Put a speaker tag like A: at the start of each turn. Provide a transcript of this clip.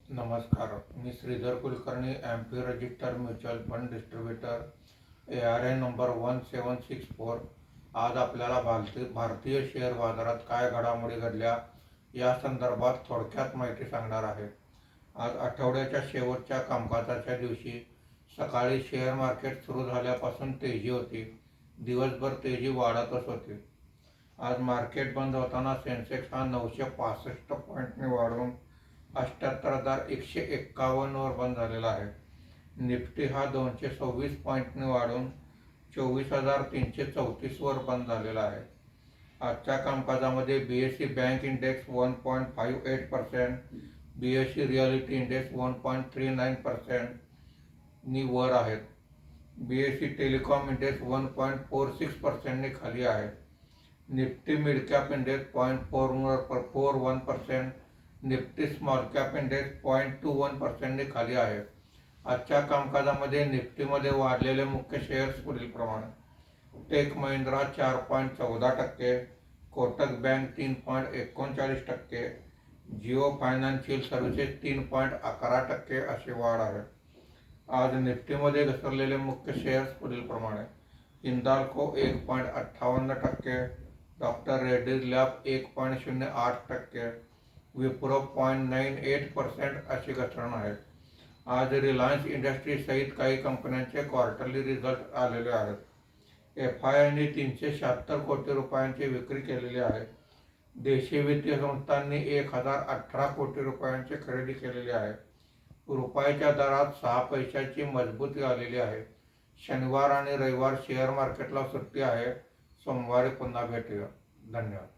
A: नमस्कार. मी Shridhar Kulkarni, MP. Register mutual fund distributor, ARN number 1764. आज आपल्याला भारतीय शेअर बाजारात काय घडामोडी घडल्या या संदर्भात थोडक्यात माहिती सांगणार आहे. आज आठवड्याच्या शेवटच्या कामकाजाच्या दिवशी सकाळी शेअर मार्केट सुरू झाल्यापासून तेजी होती. दिवसभर तेजी वाढतच होती. आज मार्केट बंद होताना सेन्सेक्स हा 965 पॉईंटने वाढून 78,151 वर बंद झालेला आहे. निफ्टी हा 226 पॉईंटने वाढून 24,334 वर बंद झालेला आहे. आजच्या कामकाजामध्ये BSE bank index 1.58%, BSE reality index 1.39% नी वर आहेत. BSE टेलिकॉम इंडेक्स 1.46% ने खाली आहे. Nifty mid cap index 0.41%, Nifty small cap index 0.21% ने खाली आहे. आजच्या कामकाजामध्ये निफ्टीमध्ये वाढलेले मुख्य शेअर्स पुढील प्रमाणे: tech Mahindra 4.14%, Kotak bank 3.39%, Jio financial services 3.11% अशी वाढ आहे. आज निफ्टीमध्ये घसरलेले मुख्य शेअर्स पुढील प्रमाणे: हिंदाल्को 1.58%, डॉक्टर रेड्डीज लॅब 1.08%, विप्रो 0.98% अशी घसरण आहे. आज रिलायन्स इंडस्ट्री सहित काही कंपन्यांचे क्वार्टरली रिझल्ट आलेले आहेत. FIIने 376 कोटी रुपयांची विक्री केलेली आहे. देशी वित्तीय संस्थांनी 1018 कोटी रुपयांची खरेदी केलेली आहे. रुपयाच्या दरात 6 पैशाची मजबूती आलेली आहे. शनिवार आणि रविवार शेअर मार्केटला सुट्टी आहे. सोमवारी पुन्हा भेटूया. धन्यवाद.